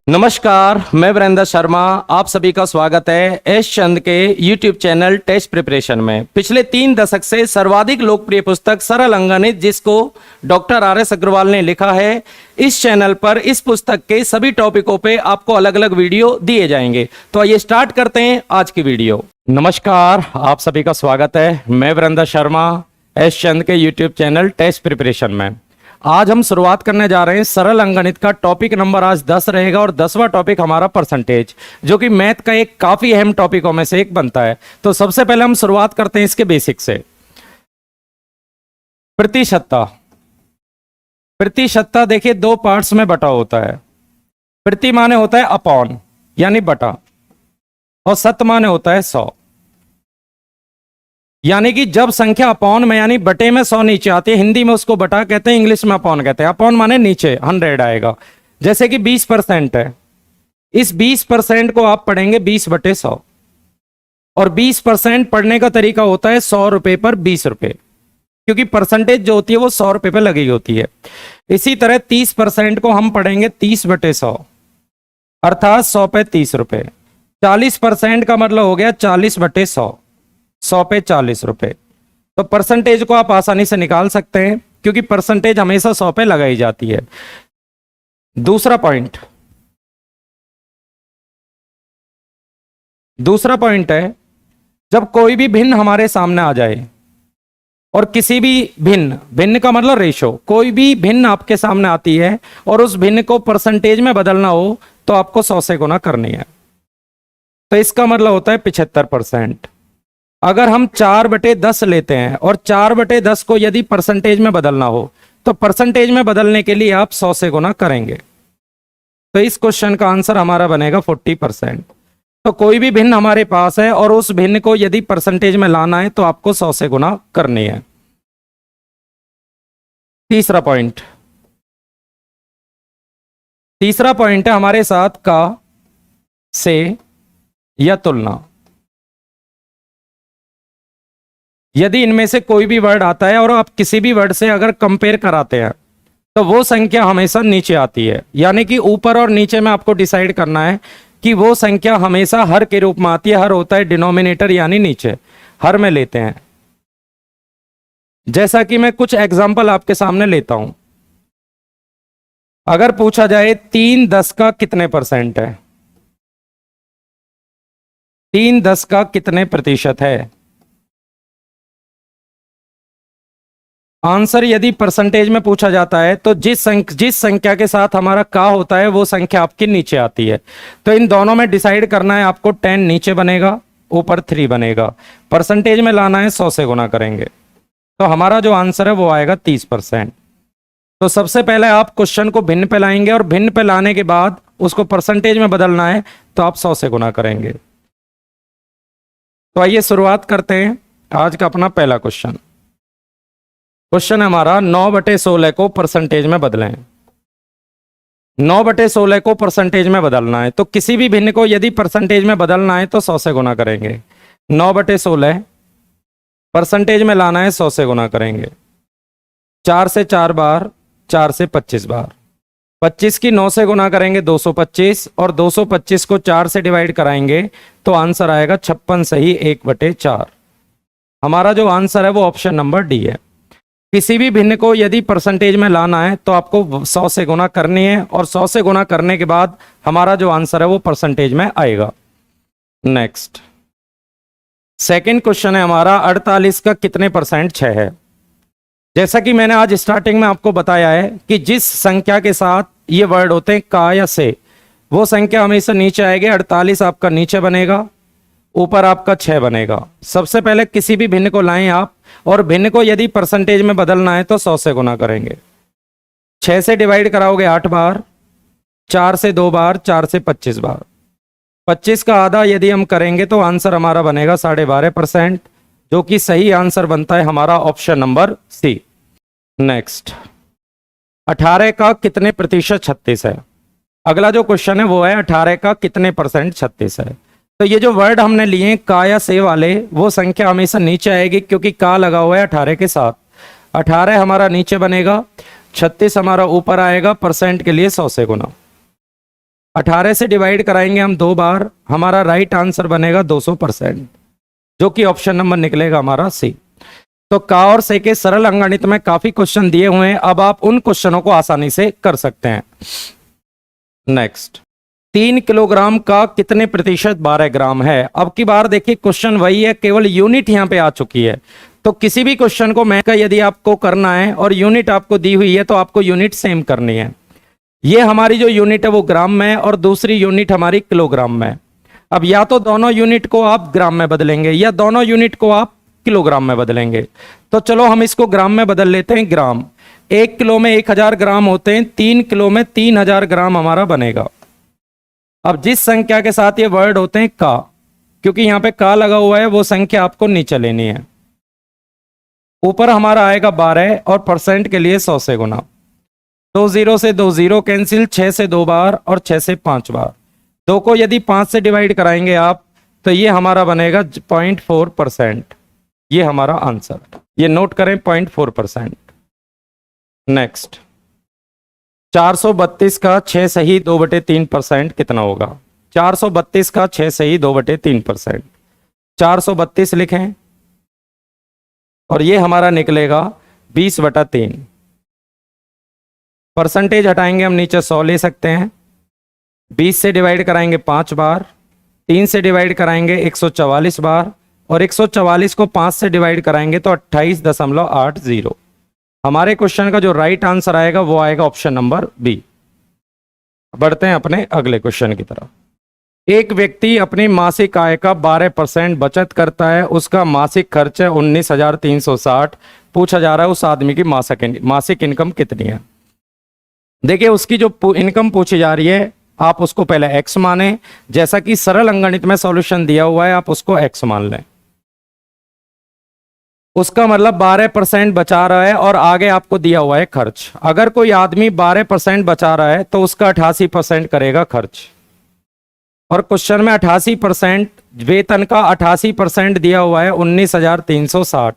नमस्कार, मैं वीरेंद्र शर्मा। आप सभी का स्वागत है एस चंद के यूट्यूब चैनल टेस्ट प्रिपरेशन में। पिछले 3 दशक से सर्वाधिक लोकप्रिय पुस्तक सरल अंकगणित, जिसको डॉक्टर RS अग्रवाल ने लिखा है, इस चैनल पर इस पुस्तक के सभी टॉपिकों पे आपको अलग अलग वीडियो दिए जाएंगे। तो आइए स्टार्ट करते हैं आज की वीडियो। नमस्कार, आप सभी का स्वागत है। मैं वीरेंद्र शर्मा, एस चंद के यूट्यूब चैनल टेस्ट प्रिपरेशन में। आज हम शुरुआत करने जा रहे हैं सरल अंकगणित का। टॉपिक नंबर आज 10 रहेगा और 10वां टॉपिक हमारा परसेंटेज, जो कि मैथ का एक काफी अहम टॉपिकों में से एक बनता है। तो सबसे पहले हम शुरुआत करते हैं इसके बेसिक से। प्रतिशतता। प्रतिशतता देखिए 2 पार्ट्स में बटा होता है। प्रति माने होता है अपॉन यानी बटा, और शत माने होता है 100। यानी कि जब संख्या अपॉन में यानी बटे में 100 नीचे आती है, हिंदी में उसको बटा कहते हैं, इंग्लिश में अपॉन कहते हैं। अपॉन माने नीचे 100 आएगा। जैसे कि 20% है, इस 20% को आप पढ़ेंगे 20/100, और 20% पढ़ने का तरीका होता है 100 रुपए पर 20 रुपए, क्योंकि परसेंटेज जो होती है वो 100 रुपए पर लगी होती है। इसी तरह 30% को हम पढ़ेंगे 30/100, अर्थात 100 पे 30 रुपए। 40% का मतलब हो गया 40/100, 100 पे 40 रुपए। तो परसेंटेज को आप आसानी से निकाल सकते हैं, क्योंकि परसेंटेज हमेशा 100 पे लगाई जाती है। दूसरा पॉइंट है, जब कोई भी भिन्न हमारे सामने आ जाए, और किसी भी भिन्न का मतलब रेशो, कोई भी भिन्न आपके सामने आती है और उस भिन्न को परसेंटेज में बदलना हो, तो आपको 100 से गुना करनी है। तो इसका मतलब होता है 75%। अगर हम 4/10 लेते हैं और 4/10 को यदि परसेंटेज में बदलना हो, तो परसेंटेज में बदलने के लिए आप 100 से गुना करेंगे। तो इस क्वेश्चन का आंसर हमारा बनेगा 40%। तो कोई भी भिन्न हमारे पास है और उस भिन्न को यदि परसेंटेज में लाना है, तो आपको 100 से गुना करनी है। तीसरा पॉइंट है हमारे साथ का, से या तुलना। यदि इनमें से कोई भी वर्ड आता है और आप किसी भी वर्ड से अगर कंपेयर कराते हैं, तो वो संख्या हमेशा नीचे आती है। यानी कि ऊपर और नीचे में आपको डिसाइड करना है कि वो संख्या हमेशा हर के रूप में आती है। हर होता है डिनोमिनेटर यानी नीचे, हर में लेते हैं। जैसा कि मैं कुछ एग्जांपल आपके सामने लेता हूं। अगर पूछा जाए 3/10 का कितने परसेंट है, 3/10 का कितने प्रतिशत है, आंसर यदि परसेंटेज में पूछा जाता है, तो जिस संख्या के साथ हमारा का होता है वो संख्या आपकी नीचे आती है। तो इन दोनों में डिसाइड करना है आपको। 10 नीचे बनेगा, ऊपर 3 बनेगा। परसेंटेज में लाना है, 100 से गुना करेंगे। तो हमारा जो आंसर है वो आएगा 30%। तो सबसे पहले आप क्वेश्चन को भिन्न पे लाएंगे, और भिन्न पे लाने के बाद उसको परसेंटेज में बदलना है, तो आप 100 से गुना करेंगे। तो आइए शुरुआत करते हैं आज का अपना पहला क्वेश्चन। क्वेश्चन हमारा 9/16 को परसेंटेज में बदलें। 9/16 को परसेंटेज में बदलना है, तो किसी भी भिन्न को यदि परसेंटेज में बदलना है तो 100 से गुना करेंगे। 9/16 परसेंटेज में लाना है, 100 से गुना करेंगे। 4 से 4 बार, 4 से 25 बार। 25 की 9 से गुना करेंगे 225, और 225 को 4 से डिवाइड कराएंगे, तो आंसर आएगा 56 सही 1/4। हमारा जो आंसर है वो ऑप्शन नंबर डी है। किसी भी भिन्न को यदि परसेंटेज में लाना है, तो आपको 100 से गुना करनी है, और 100 से गुना करने के बाद हमारा जो आंसर है वो परसेंटेज में आएगा। नेक्स्ट सेकंड क्वेश्चन है हमारा 48 का कितने परसेंट 6 है। जैसा कि मैंने आज स्टार्टिंग में आपको बताया है कि जिस संख्या के साथ ये वर्ड होते हैं का या से, वो संख्या हमेशा नीचे आएगी। 48 आपका नीचे बनेगा, ऊपर आपका 6 बनेगा। सबसे पहले किसी भी भिन्न को लाएं आप, और भिन्न को यदि परसेंटेज में बदलना है तो 100 से गुना करेंगे। 6 से डिवाइड कराओगे 8 बार, 4 से 2 बार, 4 से 25 बार। 25 का आधा यदि हम करेंगे तो आंसर हमारा बनेगा 12.5%, जो कि सही आंसर बनता है हमारा ऑप्शन नंबर सी। नेक्स्ट 18 का कितने प्रतिशत 36 है। अगला जो क्वेश्चन है वो है 18 का कितने परसेंट 36 है। तो ये जो वर्ड हमने लिए का या से वाले, वो संख्या हमेशा नीचे आएगी, क्योंकि का लगा हुआ है 18 के साथ। 18 हमारा नीचे बनेगा, 36 हमारा ऊपर आएगा। परसेंट के लिए 100 से गुना। 18 से डिवाइड कराएंगे हम 2 बार, हमारा राइट आंसर बनेगा 200%, जो कि ऑप्शन नंबर निकलेगा हमारा सी। तो का और से के सरल अंकगणित में काफी क्वेश्चन दिए हुए हैं, अब आप उन क्वेश्चनों को आसानी से कर सकते हैं। नेक्स्ट, 3 किलोग्राम का कितने प्रतिशत 12 ग्राम है। अब की बार देखिए क्वेश्चन वही है, केवल यूनिट यहां पे आ चुकी है। तो किसी भी क्वेश्चन को मैं का यदि आपको करना है और यूनिट आपको दी हुई है तो आपको यूनिट सेम करनी है। ये हमारी जो यूनिट है वो ग्राम में और दूसरी यूनिट हमारी किलोग्राम में। अब या तो दोनों यूनिट को आप ग्राम में बदलेंगे या दोनों यूनिट को आप किलोग्राम में बदलेंगे। तो चलो हम इसको ग्राम में बदल लेते हैं। ग्राम, 1 किलो में 1000 ग्राम होते हैं, 3 किलो में 3000 ग्राम हमारा बनेगा। अब जिस संख्या के साथ ये वर्ड होते हैं का, क्योंकि यहां पे का लगा हुआ है, वो संख्या आपको नीचे लेनी है। ऊपर हमारा आएगा 12 और परसेंट के लिए 100 से गुना। 2 0 से 2 0 कैंसिल, 6 से 2 बार और 6 से 5 बार। 2 को यदि 5 से डिवाइड कराएंगे आप तो ये हमारा बनेगा 0.4%। ये हमारा आंसर, ये नोट करें 0.4%। नेक्स्ट, 432 का 6 सही 2/3% कितना होगा। 432 का 6 सही 2/3%, 432 लिखें और ये हमारा निकलेगा 20/3। परसेंटेज हटाएंगे हम, नीचे 100 ले सकते हैं। 20 से डिवाइड कराएंगे 5 बार, 3 से डिवाइड कराएंगे 144 बार और 144 को 5 से डिवाइड कराएंगे तो 28.80। हमारे क्वेश्चन का जो राइट आंसर आएगा वो आएगा ऑप्शन नंबर बी। बढ़ते हैं अपने अगले क्वेश्चन की तरफ। एक व्यक्ति अपनी मासिक आय का 12% बचत करता है, उसका मासिक खर्च है 19,360। पूछा जा रहा है उस आदमी की मासिक इनकम कितनी है। देखिए उसकी जो इनकम पूछी जा रही है आप उसको पहले एक्स माने, जैसा कि सरल अंकगणित में सॉल्यूशन दिया हुआ है आप उसको एक्स मान लें। उसका मतलब 12% बचा रहा है और आगे आपको दिया हुआ है खर्च। अगर कोई आदमी 12% बचा रहा है तो उसका 88% करेगा खर्च। और क्वेश्चन में 88% वेतन का 88% दिया हुआ है 19,360।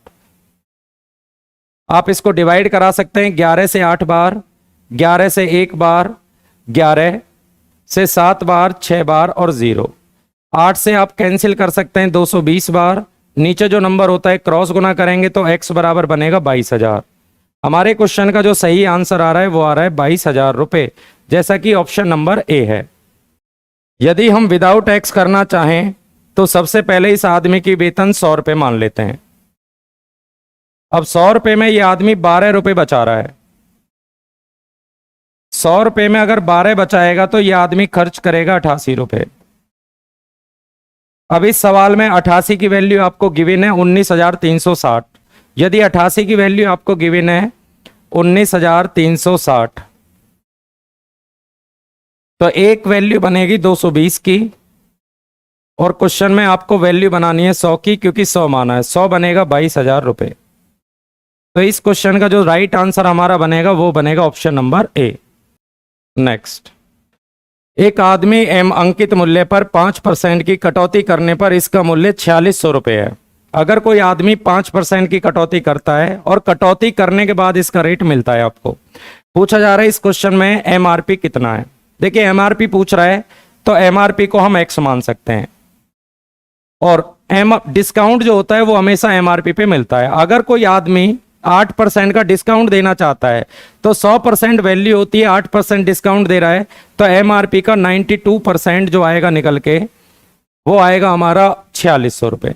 आप इसको डिवाइड करा सकते हैं 11 से 8 बार, 11 से 1 बार, 11 से 7 बार, 6 बार और 0। 8 से आप कैंसिल कर सकते हैं 220 बार। नीचे जो नंबर होता है क्रॉस गुना करेंगे तो x बराबर बनेगा 22,000। हमारे क्वेश्चन का जो सही आंसर आ रहा है वो आ रहा है 22,000 रुपए, जैसा कि ऑप्शन नंबर ए है। यदि हम विदाउट एक्स करना चाहें तो सबसे पहले इस आदमी की वेतन 100 रुपये मान लेते हैं। अब 100 रुपये में ये आदमी 12 रुपये बचा रहा है। 100 रुपये में अगर 12 बचाएगा तो ये आदमी खर्च करेगा 88 रुपये। अब इस सवाल में 88 की वैल्यू आपको गिवन है 19,360। यदि 88 की वैल्यू आपको गिवन है 19,360 तो एक वैल्यू बनेगी 220 की और क्वेश्चन में आपको वैल्यू बनानी है 100 की, क्योंकि 100 माना है। 100 बनेगा 22,000 रुपये। तो इस क्वेश्चन का जो राइट आंसर हमारा बनेगा वो बनेगा ऑप्शन नंबर ए। नेक्स्ट, एक आदमी एम अंकित मूल्य पर 5% की कटौती करने पर इसका मूल्य 4600 रुपये है। अगर कोई आदमी 5% की कटौती करता है और कटौती करने के बाद इसका रेट मिलता है आपको, पूछा जा रहा है इस क्वेश्चन में एमआरपी कितना है। देखिए एमआरपी पूछ रहा है तो एमआरपी को हम एक्स मान सकते हैं और डिस्काउंट जो होता है वो हमेशा एमआरपी पे मिलता है। अगर कोई आदमी 8% का डिस्काउंट देना चाहता है तो 100% वैल्यू होती है, 8% डिस्काउंट दे रहा है तो एमआरपी का 92% जो आएगा निकल के वो आएगा हमारा 4600 रुपये।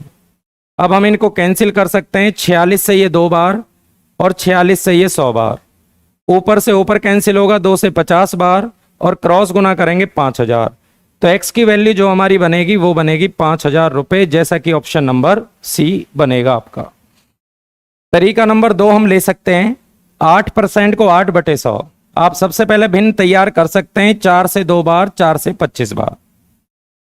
अब हम इनको कैंसिल कर सकते हैं, 46 से ये 2 बार और 46 से ये 100 बार। ऊपर से ऊपर कैंसिल होगा 2 से 50 बार और क्रॉस गुना करेंगे 5000। तो एक्स की वैल्यू जो हमारी बनेगी वो बनेगी 5000 रुपये, जैसा कि ऑप्शन नंबर सी बनेगा आपका। तरीका नंबर 2 हम ले सकते हैं 8% को 8/100। आप सबसे पहले भिन्न तैयार कर सकते हैं 4 से 2 बार, 4 से 25 बार।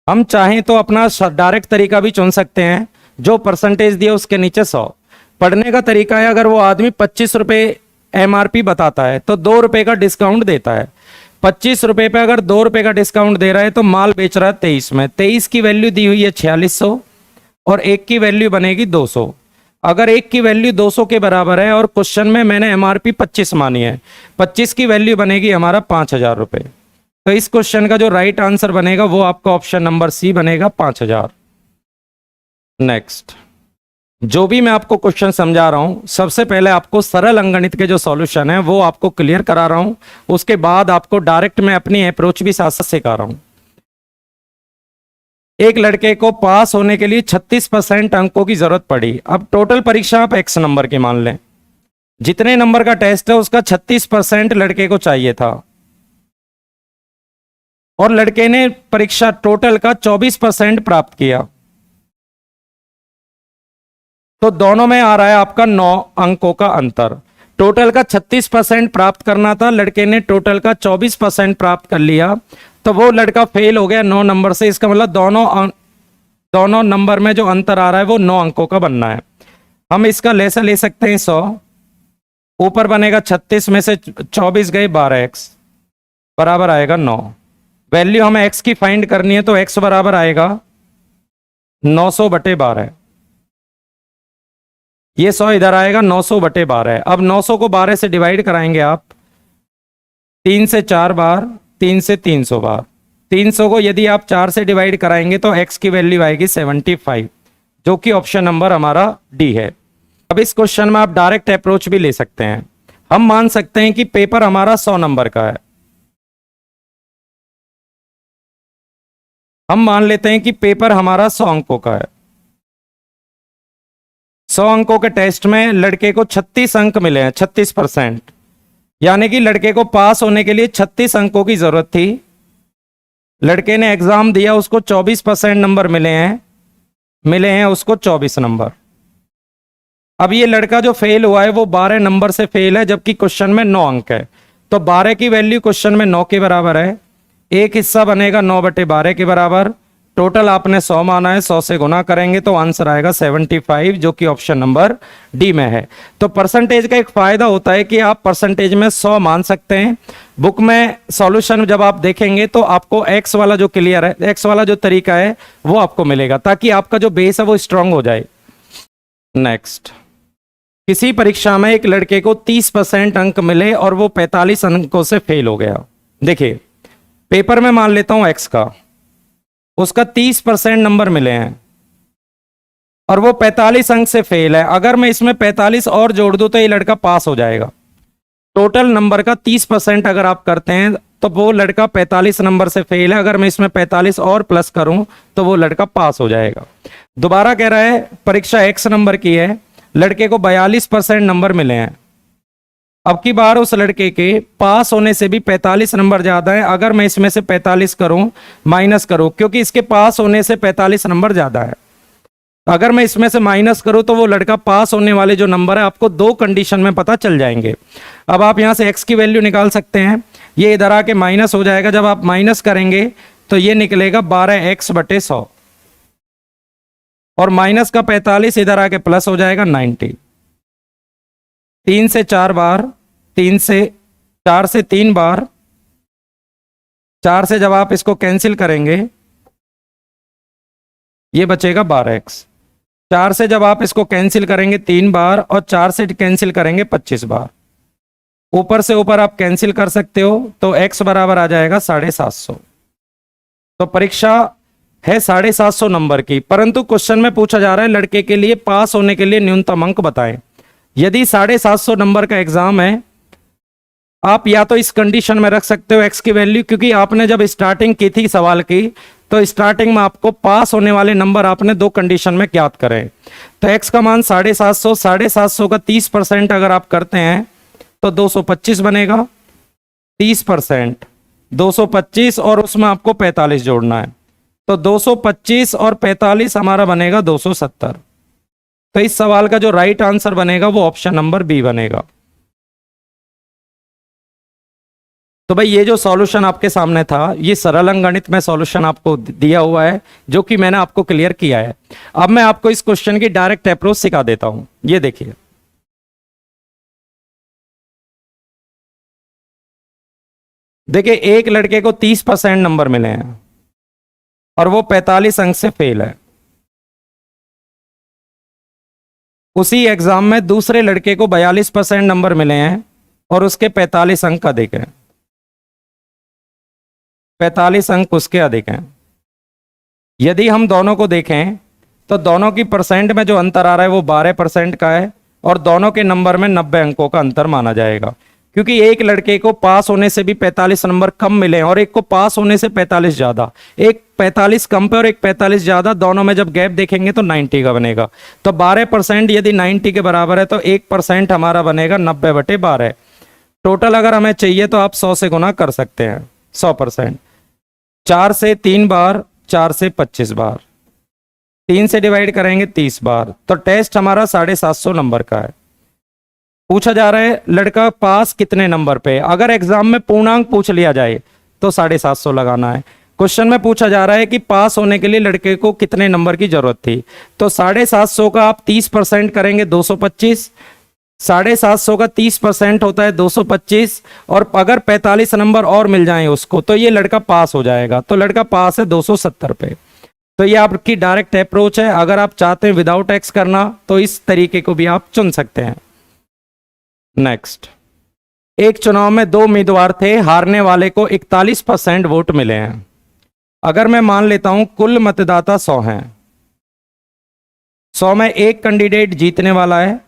हम चाहें तो अपना डायरेक्ट तरीका भी चुन सकते हैं, जो परसेंटेज दिया उसके नीचे 100। पढ़ने का तरीका है, अगर वो आदमी 25 रुपये एमआरपी बताता है तो 2 रुपये का डिस्काउंट देता है। 25 रुपये पे अगर 2 रुपये का डिस्काउंट दे रहा है तो माल बेच रहा है 23 में। 23 की वैल्यू दी हुई है 4600 और 1 की वैल्यू बनेगी 200। अगर 1 की वैल्यू 200 के बराबर है और क्वेश्चन में मैंने एमआरपी 25 मानी है, 25 की वैल्यू बनेगी हमारा 5000 रुपये। तो इस क्वेश्चन का जो राइट आंसर बनेगा वो आपका ऑप्शन नंबर सी बनेगा, 5000। नेक्स्ट, जो भी मैं आपको क्वेश्चन समझा रहा हूं, सबसे पहले आपको सरल अंकगणित के जो सॉल्यूशन है वो आपको क्लियर करा रहा हूं, उसके बाद आपको डायरेक्ट मैं अपनी अप्रोच भी साथ साथ सिखा रहा हूं। एक लड़के को पास होने के लिए 36% अंकों की जरूरत पड़ी। अब टोटल परीक्षा आप x नंबर की मान लें, जितने नंबर का टेस्ट है उसका 36% लड़के को चाहिए था, और लड़के ने परीक्षा टोटल का 24% प्राप्त किया। तो दोनों में आ रहा है आपका 9 अंकों का अंतर। टोटल का 36% प्राप्त करना था, लड़के ने टोटल का 24% प्राप्त कर लिया, तो वो लड़का फेल हो गया 9 नंबर से। इसका मतलब दोनों नंबर में जो अंतर आ रहा है वो 9 अंकों का बनना है। हम इसका लेसा ले सकते हैं 100, ऊपर बनेगा 36 में से 24 गए 12x बराबर आएगा 9। वैल्यू हमें x की फाइंड करनी है, तो x बराबर आएगा 900/12। ये 100 इधर आएगा, 900/12। अब 900 को 12 से डिवाइड कराएंगे आप, 3 से 4 बार, 3 से 300 बार। 300 को यदि आप 4 से डिवाइड कराएंगे तो x की वैल्यू आएगी 75, जो कि ऑप्शन नंबर हमारा डी है। अब इस क्वेश्चन में आप डायरेक्ट अप्रोच भी ले सकते हैं। हम मान सकते हैं कि पेपर हमारा 100 नंबर का है। हम मान लेते हैं कि पेपर हमारा 100 अंकों का है। 100 अंकों के टेस्ट में लड़के को 36 अंक मिले हैं, 36%, यानी कि लड़के को पास होने के लिए 36 अंकों की जरूरत थी। लड़के ने एग्जाम दिया, उसको 24% नंबर मिले हैं उसको 24 नंबर। अब ये लड़का जो फेल हुआ है वो 12 नंबर से फेल है, जबकि क्वेश्चन में 9 अंक है। तो 12 की वैल्यू क्वेश्चन में 9 के बराबर है। एक हिस्सा बनेगा 9/12 के बराबर। टोटल आपने 100 माना है, 100 से गुना करेंगे तो आंसर आएगा 75, जो कि ऑप्शन नंबर डी में है। तो परसेंटेज का एक फायदा होता है कि आप परसेंटेज में 100 मान सकते हैं। बुक में सॉल्यूशन जब आप देखेंगे तो आपको एक्स वाला जो क्लियर है, एक्स वाला जो तरीका है वो आपको मिलेगा, ताकि आपका जो बेस है वो स्ट्रांग हो जाए। नेक्स्ट, किसी परीक्षा में एक लड़के को 30% अंक मिले और वो 45 अंकों से फेल हो गया। देखिए, पेपर में मान लेता हूं एक्स का, उसका 30% नंबर मिले हैं और वो 45 अंक से फेल है। अगर मैं इसमें 45 और जोड़ दूं तो ये लड़का पास हो जाएगा। टोटल नंबर का 30% अगर आप करते हैं तो वो लड़का 45 नंबर से फेल है। अगर मैं इसमें 45 और प्लस करूं तो वो लड़का पास हो जाएगा। दोबारा कह रहा है, परीक्षा x नंबर की है, लड़के को 42% नंबर मिले हैं। अब की बार उस लड़के के पास होने से भी 45 नंबर ज्यादा है। अगर मैं इसमें से 45 करूं, माइनस करूं, क्योंकि इसके पास होने से 45 नंबर ज्यादा है। अगर मैं इसमें से माइनस करूं तो वो लड़का पास होने वाले जो नंबर है आपको 2 कंडीशन में पता चल जाएंगे। अब आप यहां से x की वैल्यू निकाल सकते हैं। ये इधर आके माइनस हो जाएगा। जब आप माइनस करेंगे तो ये निकलेगा 12x/100, और माइनस का 45 इधर आके प्लस हो जाएगा 90। 3 से 4 बार, 4 से 3 बार, 4 से जब आप इसको कैंसिल करेंगे ये बचेगा 12x। 4 से जब आप इसको कैंसिल करेंगे 3 बार, और 4 से कैंसिल करेंगे 25 बार। ऊपर से ऊपर आप कैंसिल कर सकते हो, तो x बराबर आ जाएगा 750। तो परीक्षा है 750 नंबर की, परंतु क्वेश्चन में पूछा जा रहा है लड़के के लिए पास होने के लिए न्यूनतम अंक बताएं। यदि 750 नंबर का एग्जाम है, आप या तो इस कंडीशन में रख सकते हो x की वैल्यू, क्योंकि आपने जब स्टार्टिंग की थी सवाल की तो स्टार्टिंग में आपको पास होने वाले नंबर आपने 2 कंडीशन में ज्ञात करें। तो x का मान 750, 750 का 30% अगर आप करते हैं तो 225 बनेगा। 30% 225, और उसमें आपको 45 जोड़ना है, तो 225 और 45 हमारा बनेगा 270। तो इस सवाल का जो राइट आंसर बनेगा वो ऑप्शन नंबर बी बनेगा। तो भाई ये जो सॉल्यूशन आपके सामने था, ये सरल अंकगणित में सॉल्यूशन आपको दिया हुआ है, जो कि मैंने आपको क्लियर किया है। अब मैं आपको इस क्वेश्चन की डायरेक्ट अप्रोच सिखा देता हूं। ये देखिए, एक लड़के को 30% नंबर मिले हैं और वो 45 अंक से फेल है। उसी एग्जाम में दूसरे लड़के को 42% नंबर मिले हैं और उसके 45 अंक अधिक है। 45 अंक उसके अधिक हैं। यदि हम दोनों को देखें तो दोनों की परसेंट में जो अंतर आ रहा है वो 12% का है और दोनों के नंबर में 90 अंकों का अंतर माना जाएगा, क्योंकि एक लड़के को पास होने से भी 45 नंबर कम मिले और एक को पास होने से 45 ज्यादा, एक 45 कम पे और एक 45 ज्यादा, दोनों में जब गैप देखेंगे तो 90 का बनेगा। तो 12% यदि 90 के बराबर है तो 1% हमारा बनेगा 90/12। टोटल अगर हमें चाहिए तो आप 100 से गुना कर सकते हैं। 100% 4 से 3 बार, 4 से 25 बार, 3 से डिवाइड करेंगे 30 बार। तो टेस्ट हमारा 750 नंबर का है। पूछा जा रहा है लड़का पास कितने नंबर पे। अगर एग्जाम में पूर्णांक पूछ लिया जाए तो 750 लगाना है। क्वेश्चन में पूछा जा रहा है कि पास होने के लिए लड़के को कितने नंबर की जरूरत थी, तो 750 का आप 30% करेंगे 225, 750 का 30% होता है 225, और अगर 45 नंबर और मिल जाए उसको तो ये लड़का पास हो जाएगा। तो लड़का पास है 270 पे। तो ये आपकी डायरेक्ट अप्रोच है। अगर आप चाहते हैं विदाउट एक्स करना तो इस तरीके को भी आप चुन सकते हैं। नेक्स्ट, एक चुनाव में 2 उम्मीदवार थे, हारने वाले को 41% वोट मिले हैं। अगर मैं मान लेता हूं कुल मतदाता 100 हैं, 100 में एक कैंडिडेट जीतने वाला है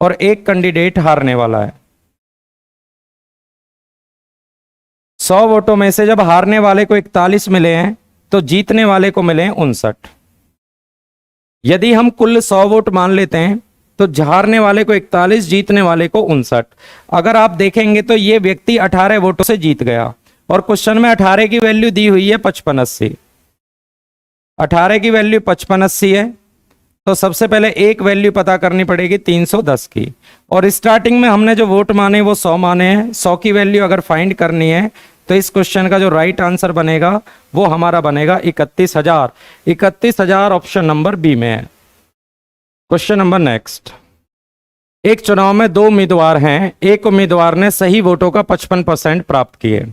और एक कैंडिडेट हारने वाला है। 100 वोटों में से जब हारने वाले को 41 मिले हैं तो जीतने वाले को मिले हैं 59। यदि हम कुल 100 वोट मान लेते हैं तो हारने वाले को 41, जीतने वाले को 59। अगर आप देखेंगे तो ये व्यक्ति 18 वोटों से जीत गया और क्वेश्चन में 18 की वैल्यू दी हुई है 5580। 18 की वैल्यू 5580 है तो सबसे पहले एक वैल्यू पता करनी पड़ेगी 310 की, और स्टार्टिंग में हमने जो वोट माने वो 100 माने हैं। 100 की वैल्यू अगर फाइंड करनी है तो इस क्वेश्चन का जो राइट आंसर बनेगा वो हमारा बनेगा 31,000। 31,000 ऑप्शन नंबर बी में है। क्वेश्चन नंबर नेक्स्ट, एक चुनाव में 2 उम्मीदवार हैं, एक उम्मीदवार ने सही वोटों का 55% प्राप्त किए,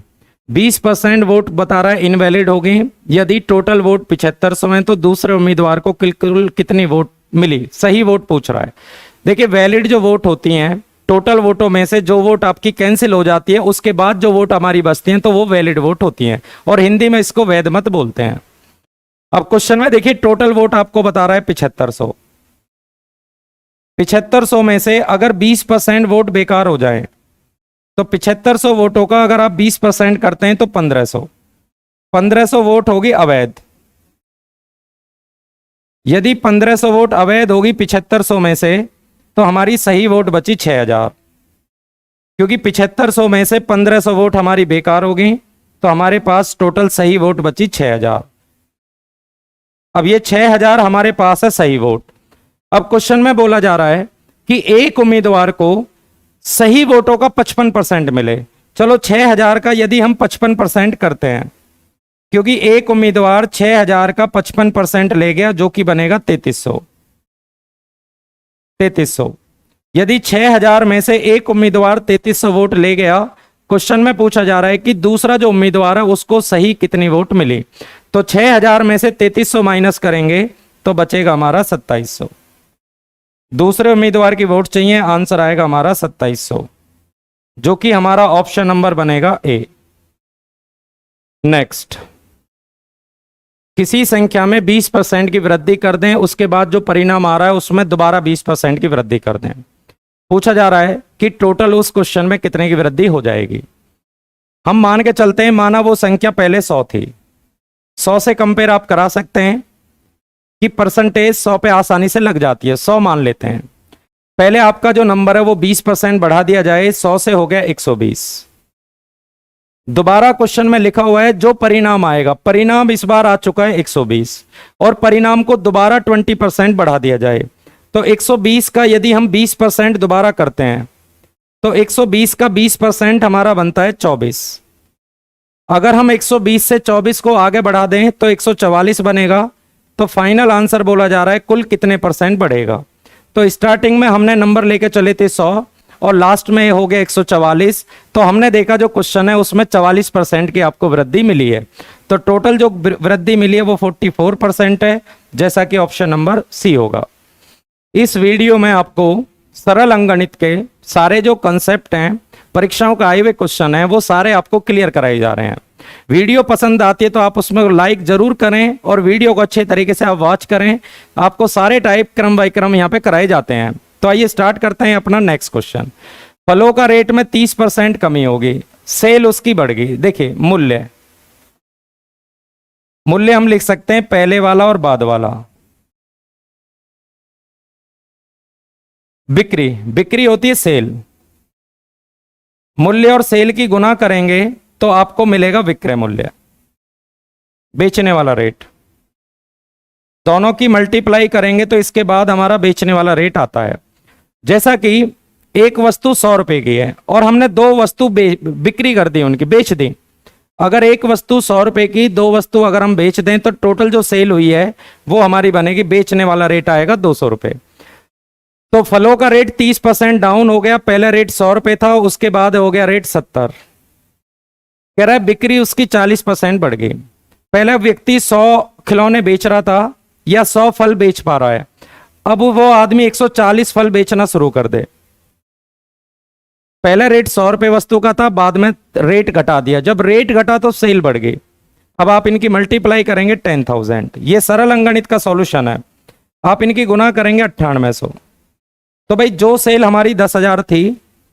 20% वोट बता रहा है इनवैलिड हो गई। यदि टोटल वोट 7500 हैं तो दूसरे उम्मीदवार को कुल कितनी वोट मिली, सही वोट पूछ रहा है। देखिए वैलिड जो वोट होती हैं, टोटल वोटों में से जो वोट आपकी कैंसिल हो जाती है उसके बाद जो वोट हमारी बचती हैं तो वो वैलिड वोट होती हैं, और हिंदी में इसको वैध मत बोलते हैं। अब क्वेश्चन में देखिए टोटल वोट आपको बता रहा है 7500। 7500 में से अगर 20% वोट बेकार हो जाए तो 7500 वोटों का अगर आप 20% करते हैं तो 1500 वोट होगी अवैध। यदि 1500 वोट अवैध होगी 7500 में से तो हमारी सही वोट बची 6000, क्योंकि 7500 में से 1500 वोट हमारी बेकार होगी तो हमारे पास टोटल सही वोट बची 6000। अब ये 6000 हमारे पास है सही वोट। अब क्वेश्चन में बोला जा रहा है कि एक उम्मीदवार को सही वोटों का 55% मिले। चलो 6000 का यदि हम 55% करते हैं, क्योंकि एक उम्मीदवार 6000 का 55% ले गया जो कि बनेगा 3300। यदि 6000 में से एक उम्मीदवार 3300 वोट ले गया, क्वेश्चन में पूछा जा रहा है कि दूसरा जो उम्मीदवार है उसको सही कितनी वोट मिली। तो 6000 में से 3300 माइनस करेंगे तो बचेगा हमारा 2700। दूसरे उम्मीदवार की वोट चाहिए, आंसर आएगा हमारा 2700, जो कि हमारा ऑप्शन नंबर बनेगा ए। नेक्स्ट, किसी संख्या में 20% की वृद्धि कर दें, उसके बाद जो परिणाम आ रहा है उसमें दोबारा 20% की वृद्धि कर दें। पूछा जा रहा है कि टोटल उस क्वेश्चन में कितने की वृद्धि हो जाएगी। हम मान के चलते हैं, माना वो संख्या पहले 100 थी, 100 से कंपेयर आप करा सकते हैं कि परसेंटेज 100 पे आसानी से लग जाती है। 100 मान लेते हैं, पहले आपका जो नंबर है वो 20% बढ़ा दिया जाए, 100 से हो गया 120। दोबारा क्वेश्चन में लिखा हुआ है जो परिणाम आएगा, परिणाम इस बार आ चुका है 120, और परिणाम को दोबारा 20% बढ़ा दिया जाए। तो 120 का यदि हम 20% दोबारा करते हैं तो 120 का 20% हमारा बनता है 24। अगर हम 120 से 24 को आगे बढ़ा दें तो 144 बनेगा। तो फाइनल आंसर बोला जा रहा है कुल कितने परसेंट बढ़ेगा। तो स्टार्टिंग में हमने नंबर लेके चले थे 100 और लास्ट में हो गया 144। तो हमने देखा जो क्वेश्चन है उसमें 44% की आपको वृद्धि मिली है। तो टोटल जो वृद्धि मिली है वो 44% है, जैसा कि ऑप्शन नंबर सी होगा। इस वीडियो में आपको सरल अंकगणित के सारे जो कंसेप्ट हैं, परीक्षाओं का आए हुए क्वेश्चन है, वो सारे आपको क्लियर कराए जा रहे हैं। वीडियो पसंद आती है तो आप उसमें लाइक जरूर करें और वीडियो को अच्छे तरीके से आप वॉच करें। आपको सारे टाइप क्रम बाय क्रम यहाँ पे कराए जाते हैं। तो आइए स्टार्ट करते हैं अपना नेक्स्ट क्वेश्चन। फलों का रेट में 30% कमी होगी, सेल उसकी बढ़ गई। देखिए मूल्य, मूल्य हम लिख सकते हैं पहले वाला और बाद वाला। बिक्री, बिक्री होती है सेल। मूल्य और सेल की गुना करेंगे तो आपको मिलेगा विक्रय मूल्य, बेचने वाला रेट। दोनों की मल्टीप्लाई करेंगे तो इसके बाद हमारा बेचने वाला रेट आता है। जैसा कि एक वस्तु 100 रुपए की है और हमने दो वस्तु बिक्री कर दी, उनकी बेच दी। अगर एक वस्तु 100 रुपए की, दो वस्तु अगर हम बेच दें तो टोटल जो सेल हुई है वो हमारी बनेगी, बेचने वाला रेट आएगा 200 रुपए। तो फलों का रेट 30% डाउन हो गया। पहले रेट 100 रुपए था, उसके बाद हो गया रेट 70। कह रहा है बिक्री उसकी 40% बढ़ गई। पहले व्यक्ति 100 खिलौने बेच रहा था या 100 फल बेच पा रहा है, अब वो आदमी 140 फल बेचना शुरू कर दे। पहले रेट 100 रुपए वस्तु का था, बाद में रेट घटा दिया। जब रेट घटा तो सेल बढ़ गई। अब आप इनकी मल्टीप्लाई करेंगे 10,000। ये सरल अंकगणित का सॉल्यूशन है। आप इनकी गुना करेंगे 9800। तो भाई जो सेल हमारी 10,000 थी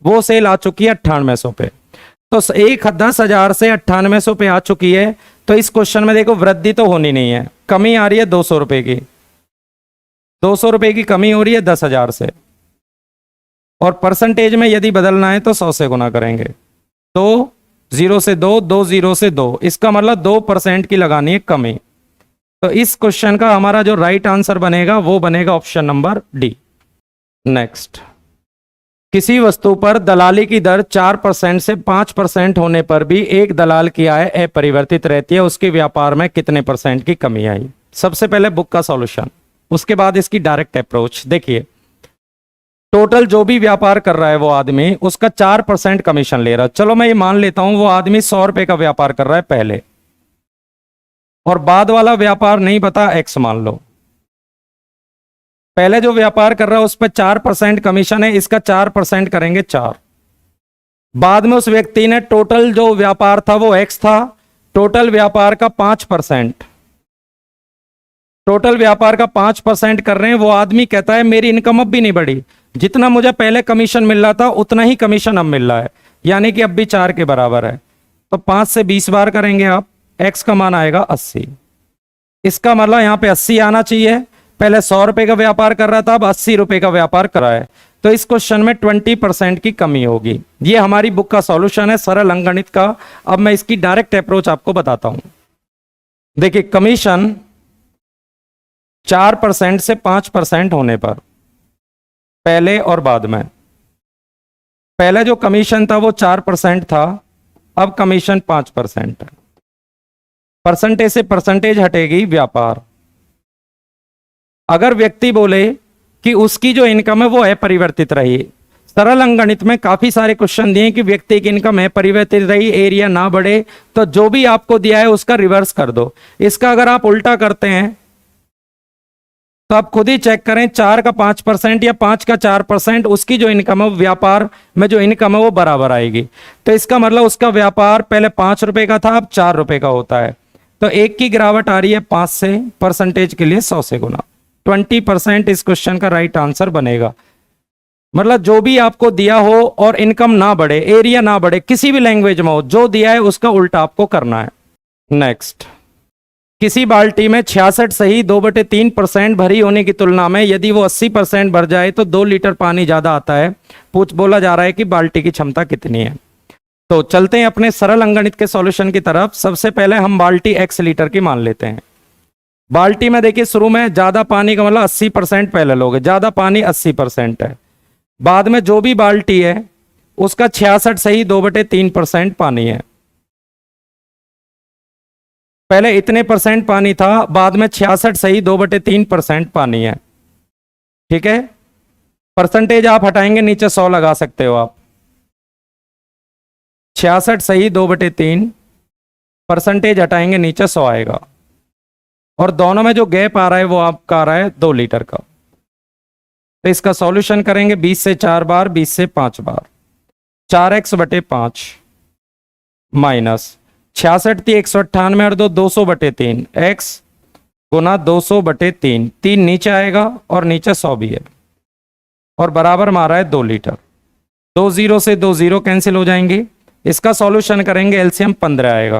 वो सेल आ चुकी है 9800 पे। तो 10,000 से 9800 पे आ चुकी है। तो इस क्वेश्चन में देखो वृद्धि तो होनी नहीं है, कमी आ रही है 200 रुपए की। 200 रुपए की कमी हो रही है 10,000 से। और परसेंटेज में यदि बदलना है तो 100 से गुना करेंगे। तो 0 से 2, 2 0 से 2, इसका मतलब 2% की लगानी है कमी। तो इस क्वेश्चन का हमारा जो राइट आंसर बनेगा वो बनेगा ऑप्शन नंबर डी। नेक्स्ट, किसी वस्तु पर दलाली की दर 4% से 5% होने पर भी एक दलाल की आय अपरिवर्तित रहती है, उसके व्यापार में कितने % की कमी आई? सबसे पहले बुक का सॉल्यूशन, उसके बाद इसकी डायरेक्ट अप्रोच। देखिए टोटल जो भी व्यापार कर रहा है वो आदमी, उसका 4% कमीशन ले रहा है। चलो मैं ये मान लेता हूं वो आदमी 100 रुपए का व्यापार कर रहा है पहले, और बाद वाला व्यापार नहीं पता, एक्स मान लो। पहले जो व्यापार कर रहा है उस पर 4% कमीशन है, इसका 4% करेंगे 4। बाद में उस व्यक्ति ने टोटल जो व्यापार था वो एक्स था, टोटल व्यापार का 5%, टोटल व्यापार का 5% कर रहे हैं। वो आदमी कहता है मेरी इनकम अब भी नहीं बढ़ी, जितना मुझे पहले कमीशन मिल रहा था उतना ही कमीशन अब मिल रहा है, यानी कि अब भी 4 के बराबर है। तो 5 से 20 बार करेंगे आप, एक्स का मान आएगा 80। इसका मतलब यहां पे 80 आना चाहिए। पहले 100 रुपए का व्यापार कर रहा था, अब 80 रुपए का व्यापार कर रहा है। तो इस क्वेश्चन में 20% की कमी होगी। ये हमारी बुक का सॉल्यूशन है सरल अंकगणित का। अब मैं इसकी डायरेक्ट अप्रोच आपको बताता हूं। देखिए कमीशन 4% से 5% होने पर, पहले और बाद में, पहले जो कमीशन था वो 4% था, अब कमीशन 5% है। परसेंटेज से परसेंटेज हटेगी व्यापार। अगर व्यक्ति बोले कि उसकी जो इनकम है वो अपरिवर्तित रही, सरल अंकगणित में काफी सारे क्वेश्चन दिए कि व्यक्ति की इनकम अपरिवर्तित रही, एरिया ना बढ़े, तो जो भी आपको दिया है उसका रिवर्स कर दो। इसका अगर आप उल्टा करते हैं तो आप खुद ही चेक करें, 4 का 5% या 5 का 4%, उसकी जो इनकम है व्यापार में जो इनकम है वो बराबर आएगी। तो इसका मतलब उसका व्यापार पहले 5 रुपए का था, अब 4 रुपए का होता है। तो एक की गिरावट आ रही है 5 से, परसेंटेज के लिए 100 से गुना। 20% इस क्वेश्चन का राइट आंसर बनेगा। मतलब जो भी आपको दिया हो और इनकम ना बढ़े, एरिया ना बढ़े, किसी भी लैंग्वेज में हो, जो दिया है उसका उल्टा आपको करना है। नेक्स्ट, किसी बाल्टी में 66 सही 2/3% भरी होने की तुलना में यदि वो 80% भर जाए तो 2 लीटर पानी ज्यादा आता है। बोला जा रहा है कि बाल्टी की क्षमता कितनी है। तो चलते हैं अपने सरल अंकगणित के सॉल्यूशन की तरफ। सबसे पहले हम बाल्टी x लीटर की मान लेते हैं। बाल्टी में देखिए शुरू में ज्यादा पानी का मतलब 80% पहले लोगे, ज्यादा पानी 80% है। बाद में जो भी बाल्टी है उसका 66 सही 2/3% पानी है। पहले इतने परसेंट पानी था, बाद में 66 सही 2/3% पानी है। ठीक है, परसेंटेज आप हटाएंगे नीचे 100 लगा सकते हो आप। 66 सही 2/3, परसेंटेज हटाएंगे नीचे 100 आएगा। और दोनों में जो गैप आ रहा है वो आपका आ रहा है 2 लीटर का। तो इसका सॉल्यूशन करेंगे 20 से 4 बार, 20 से 5 बार। 4x/5 माइनस 66 थी 198 और 200/3 x गुना 200/3, 3 नीचे आएगा और नीचे 100 भी है और बराबर मारा है 2 लीटर। 2 0 से 2 0 कैंसिल हो जाएंगे। इसका सॉल्यूशन करेंगे, एलसीएम 15 आएगा।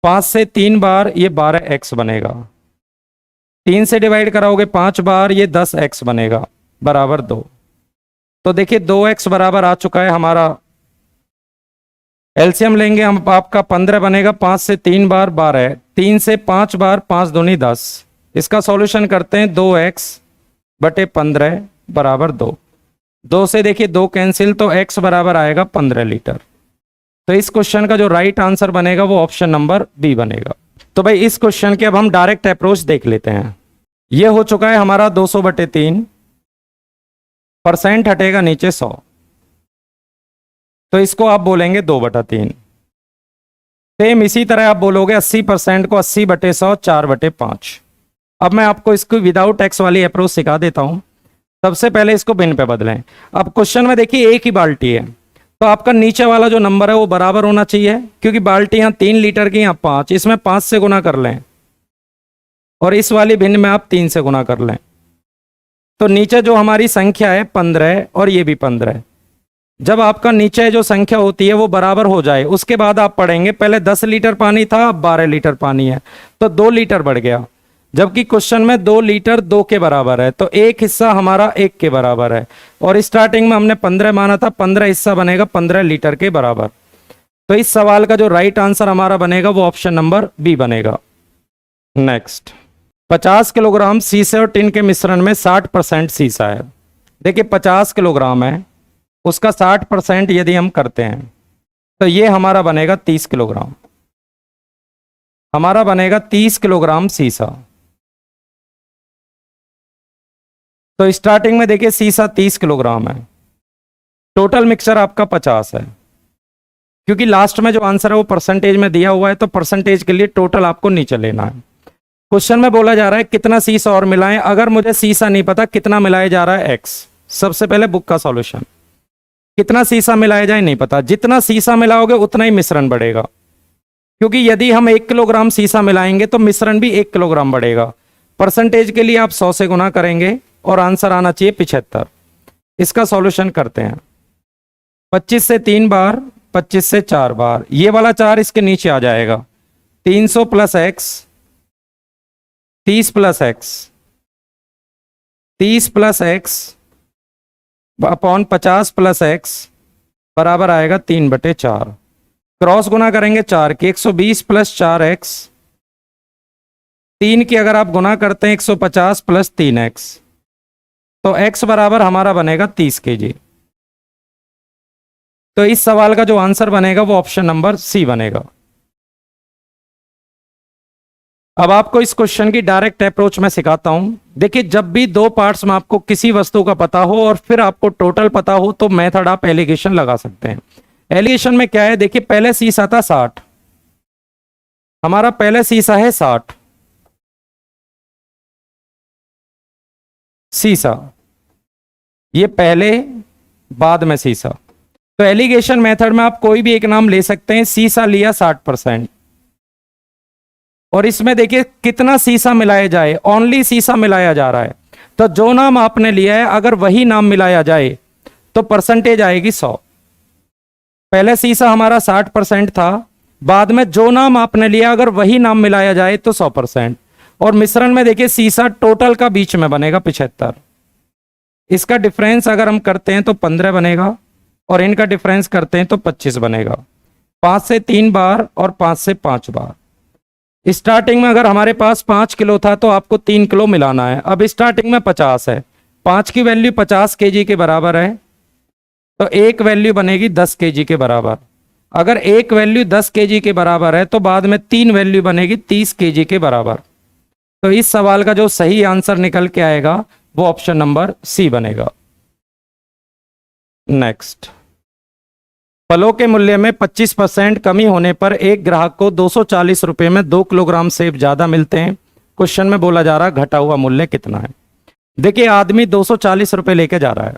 5 से 3 बार ये 12x बनेगा। 3 से डिवाइड कराओगे 5 बार, ये 10x बनेगा बराबर 2। तो देखिए 2x बराबर आ चुका है हमारा। एलसीएम लेंगे हम, आपका 15 बनेगा। 5 से 3 बार 12, 3 से 5 बार 5 दूनी 10। इसका सॉल्यूशन करते हैं, 2x/15 बराबर 2। 2 से देखिए 2 कैंसिल, तो x बराबर आएगा 15 लीटर। तो इस क्वेश्चन का जो राइट आंसर बनेगा वो ऑप्शन नंबर बी बनेगा। तो भाई इस क्वेश्चन के अब हम डायरेक्ट अप्रोच देख लेते हैं। ये हो चुका है हमारा 200/3, परसेंट हटेगा नीचे 100, तो इसको आप बोलेंगे 2/3। सेम इसी तरह आप बोलोगे 80% को 80/100, 4/5। अब मैं आपको इसको विदाउट एक्स वाली अप्रोच सिखा देता हूं। सबसे पहले इसको भिन्न पे बदलें। अब क्वेश्चन में देखिए एक ही बाल्टी है, तो आपका नीचे वाला जो नंबर है वो बराबर होना चाहिए, क्योंकि बाल्टी यहां 3 लीटर की, यहां 5, इसमें 5 से गुना कर लें और इस वाली भिन्न में आप 3 से गुना कर लें। तो नीचे जो हमारी संख्या है 15 और ये भी 15। जब आपका नीचे जो संख्या होती है वो बराबर हो जाए, उसके बाद आप पढ़ेंगे, पहले 10 लीटर पानी था, अब 12 लीटर पानी है, तो 2 लीटर बढ़ गया। जबकि क्वेश्चन में 2 लीटर 2 के बराबर है, तो एक हिस्सा हमारा 1 के बराबर है। और स्टार्टिंग में हमने 15 माना था, 15 हिस्सा बनेगा 15 लीटर के बराबर। तो इस सवाल का जो राइट आंसर हमारा बनेगा वो ऑप्शन नंबर बी बनेगा। नेक्स्ट, 50 किलोग्राम शीशे और टिन के मिश्रण में 60% शीशा है। देखिए 50 किलोग्राम है, उसका 60% यदि हम करते हैं तो ये हमारा बनेगा 30 किलोग्राम। हमारा बनेगा 30 किलोग्राम शीशा। तो स्टार्टिंग में देखिए शीशा 30 किलोग्राम है, टोटल मिक्सचर आपका 50 है। क्योंकि लास्ट में जो आंसर है वो परसेंटेज में दिया हुआ है, तो परसेंटेज के लिए टोटल आपको नीचे लेना है। क्वेश्चन में बोला जा रहा है कितना शीशा और मिलाएं। अगर मुझे शीशा नहीं पता कितना मिलाया जा रहा है, x। सबसे पहले बुक का सॉल्यूशन, कितना शीशा मिलाया जाए नहीं पता। जितना शीशा मिलाओगे उतना ही मिश्रण बढ़ेगा, क्योंकि यदि हम 1 किलोग्राम शीशा मिलाएंगे तो मिश्रण भी 1 किलोग्राम बढ़ेगा। परसेंटेज के लिए आप 100 से गुना करेंगे और आंसर आना चाहिए 75। इसका सॉल्यूशन करते हैं। 25 से 3 बार, 25 से 4 बार, ये वाला 4 इसके नीचे आ जाएगा। 300 + x, 30 + x, 30 + x upon 50 + x बराबर आएगा 3/4। क्रॉस गुना करेंगे 4 की, 120 + 4x, 3 की अगर आप गुना करते हैं 150 + 3x, तो x बराबर हमारा बनेगा 30 kg। तो इस सवाल का जो आंसर बनेगा वो ऑप्शन नंबर सी बनेगा। अब आपको इस क्वेश्चन की डायरेक्ट अप्रोच में सिखाता हूं। देखिए जब भी 2 पार्ट्स में आपको किसी वस्तु का पता हो और फिर आपको टोटल पता हो, तो मेथड आप एलिगेशन लगा सकते हैं। एलिगेशन में क्या है, देखिए पहले शीशा था 60, हमारा पहले शीशा है 60 शीशा, ये पहले बाद में शीशा। तो एलिगेशन मेथड में आप कोई भी एक नाम ले सकते हैं। शीशा लिया 60%, और इसमें देखिए कितना शीशा मिलाया जाए, ओनली शीशा मिलाया जा रहा है। तो जो नाम आपने लिया है अगर वही नाम मिलाया जाए तो परसेंटेज आएगी 100। पहले शीशा हमारा 60% था, बाद में जो नाम आपने लिया अगर वही नाम मिलाया जाए तो 100%। और मिश्रण में देखिए शीशा टोटल का बीच में बनेगा 75। इसका डिफरेंस अगर हम करते हैं तो 15 बनेगा, और इनका डिफरेंस करते हैं तो 25 बनेगा। 5 से 3 बार और 5 से 5 बार। स्टार्टिंग में अगर हमारे पास 5 किलो था तो आपको 3 किलो मिलाना है। अब स्टार्टिंग में 50 है, 5 की वैल्यू 50 kg के बराबर है, तो एक वैल्यू बनेगी 10 kg के बराबर। अगर एक वैल्यू 10 kg के बराबर है तो बाद में 3 वैल्यू बनेगी 30 kg के बराबर। तो इस सवाल का जो सही आंसर निकल के आएगा वो ऑप्शन नंबर सी बनेगा। नेक्स्ट, फलों के मूल्य में 25% कमी होने पर एक ग्राहक को 240 रुपए में 2 किलोग्राम सेब ज्यादा मिलते हैं। क्वेश्चन में बोला जा रहा है घटा हुआ मूल्य कितना है। देखिए आदमी 240 रुपए लेके जा रहा है।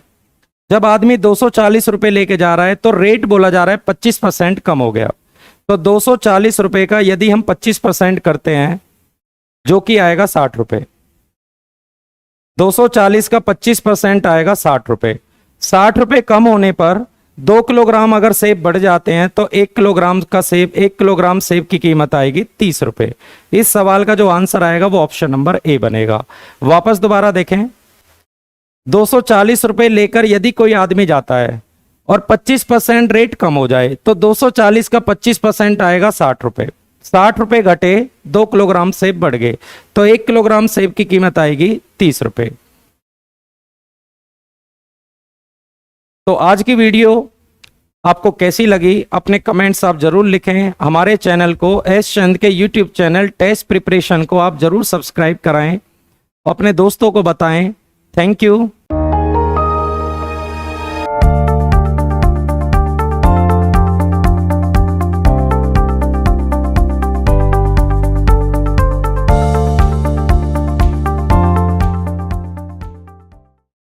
जब आदमी 240 रुपए लेके जा रहा है तो रेट बोला जा रहा है 25% कम हो गया। तो 240 रुपए का यदि हम 25% करते हैं, जो कि आएगा 60 रुपए। 240 का 25% आएगा 60 रुपए। 60 रुपए कम होने पर 2 किलोग्राम अगर सेब बढ़ जाते हैं तो 1 किलोग्राम सेब की कीमत आएगी 30 रुपए। इस सवाल का जो आंसर आएगा वो ऑप्शन नंबर ए बनेगा। वापस दोबारा देखें, 240 रुपए लेकर यदि कोई आदमी जाता है और 25% रेट कम हो जाए तो 240 का 25% आएगा 60 रुपए। 60 रुपए घटे, 2 किलोग्राम सेब बढ़ गए तो 1 किलोग्राम सेब की कीमत आएगी 30 रुपए। तो आज की वीडियो आपको कैसी लगी अपने कमेंट्स आप जरूर लिखें। हमारे चैनल को एस चंद के यूट्यूब चैनल टेस्ट प्रिपरेशन को आप जरूर सब्सक्राइब कराएं, अपने दोस्तों को बताएं। Thank you.